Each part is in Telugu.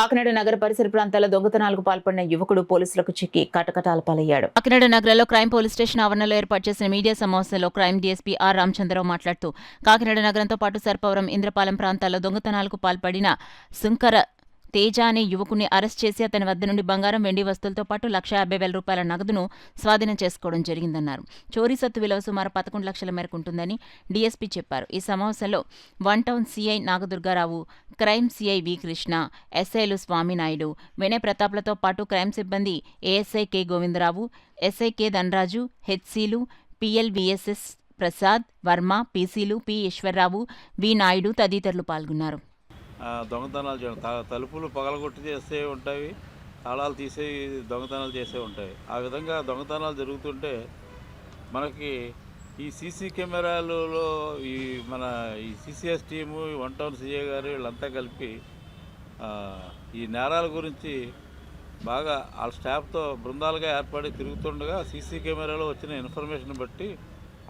కాకినాడ నగర పరిసర ప్రాంతాల్లో దొంగతనాలకు పాల్పడిన యువకుడు పోలీసులకు చిక్కి కటకటాల పాలయ్యాడు. కాకినాడ నగరంలో క్రైమ్ పోలీస్ స్టేషన్ ఆవరణలో ఏర్పాటు చేసిన మీడియా సమావేశంలో క్రైమ్ డీఎస్పీ ఆర్ రామచంద్రరావు మాట్లాడుతూ కాకినాడ నగరంతో పాటు సర్పవరం, ఇంద్రపాలెం ప్రాంతాల్లో దొంగతనాలకు పాల్పడిన సుంకర తేజ అనే యువకుడిని అరెస్ట్ చేసి అతని వద్ద నుండి బంగారం, వెండి వస్తువులతో పాటు ₹1,50,000 నగదును స్వాధీనం చేసుకోవడం జరిగిందన్నారు. చోరీ సొత్తు విలువ సుమారు 11 లక్షల మేరకు ఉంటుందని డీఎస్పీ చెప్పారు. ఈ సమావేశంలో one town CI Nagadurgarao, crime CI V Krishna, ఎస్ఐలు స్వామినాయుడు, వినయ్ ప్రతాప్లతో పాటు క్రైమ్ సిబ్బంది ASI K Govindarao, SI K Dhanaraju, హెచ్సీలు, పిఎల్విఎస్ఎస్ ప్రసాద్, వర్మ, పీసీలు పి ఈశ్వర్రావు, వి నాయుడు తదితరులు పాల్గొన్నారు. దొంగతనాలు చేయడం, తలుపులు పగలగొట్టి చేసే ఉంటాయి, తాళాలు తీసే దొంగతనాలు చేసే ఉంటాయి. ఆ విధంగా దొంగతనాలు జరుగుతుంటే మనకి ఈ సీసీ కెమెరాలలో ఈ CCS team, one town CA గారు వీళ్ళంతా కలిపి ఈ నేరాల గురించి బాగా వాళ్ళ స్టాఫ్తో బృందాలుగా ఏర్పడి తిరుగుతుండగా సీసీ కెమెరాలో వచ్చిన ఇన్ఫర్మేషన్ బట్టి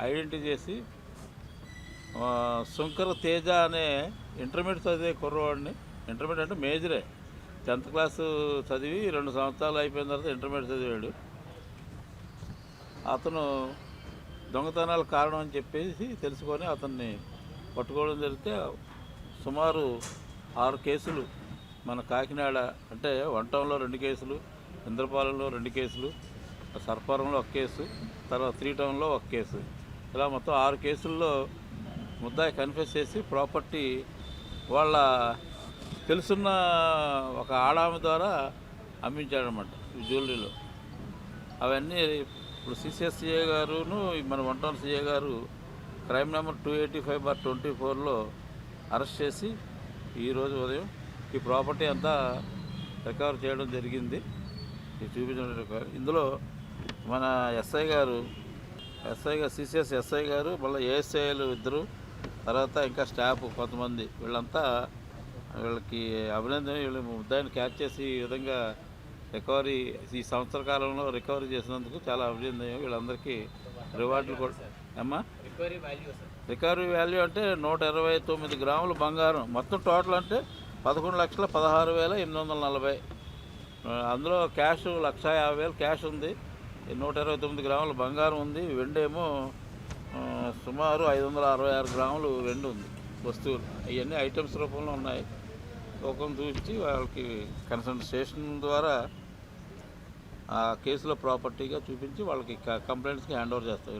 ఐడెంటిఫై చేసి సుంకర తేజ అనే ఇంటర్మీడియట్ చదివే కుర్రవాడిని, ఇంటర్మీడియట్ అంటే మేజరే, 10th క్లాసు చదివి 2 సంవత్సరాలు అయిపోయిన తర్వాత ఇంటర్మీడియట్ చదివాడు. అతను దొంగతనాలకు కారణం అని చెప్పేసి తెలుసుకొని అతన్ని పట్టుకోవడం జరిగితే సుమారు 6 కేసులు మన కాకినాడ అంటే వన్ టౌన్లో 2 కేసులు, ఇంద్రపాలెంలో 2 కేసులు, సర్పవరంలో 1 కేసు, తర్వాత 3 టౌన్లో 1 కేసు, ఇలా మొత్తం 6 కేసుల్లో ముద్దాయి కన్ఫెస్ చేసి ప్రాపర్టీ వాళ్ళ తెలుసున్న ఒక ఆడామె ద్వారా అమ్మించాడనమాట జ్యువెలరీలో. అవన్నీ ఇప్పుడు సిసిఎస్సిఏ గారును మన వన్ టౌన్ సిఏ గారు క్రైమ్ నెంబర్ 285/24లో అరెస్ట్ చేసి ఈరోజు ఉదయం ఈ ప్రాపర్టీ అంతా రికవర్ చేయడం జరిగింది. చూపించడం ఇందులో మన ఎస్ఐ గారు సిసిఎస్ ఎస్ఐ గారు, మళ్ళీ ఏఎస్ఐలు 2, తర్వాత ఇంకా స్టాఫ్ కొంతమంది, వీళ్ళకి అభినందన. వీళ్ళు ముద్దాయిని క్యాచ్ చేసి ఈ విధంగా రికవరీ ఈ సంవత్సర కాలంలో రికవరీ చేసినందుకు చాలా అభినందన. వీళ్ళందరికీ రివార్డులు కూడా అమ్మా. రికవరీ వాల్యూ అంటే 129 గ్రాములు బంగారం, మొత్తం టోటల్ అంటే 11,16,840. అందులో క్యాష్ 1,50,000 క్యాష్ ఉంది, 129 గ్రాముల బంగారం ఉంది, వెండేమో సుమారు 566 గ్రాములు వెండి ఉంది. వస్తువులు ఇవన్నీ ఐటమ్స్ రూపంలో ఉన్నాయి. టోకన్ చూపించి వాళ్ళకి కన్సర్న్ స్టేషన్ ద్వారా ఆ కేసులో ప్రాపర్టీగా చూపించి వాళ్ళకి కంప్లైంట్స్కి హ్యాండ్ ఓవర్ చేస్తాం.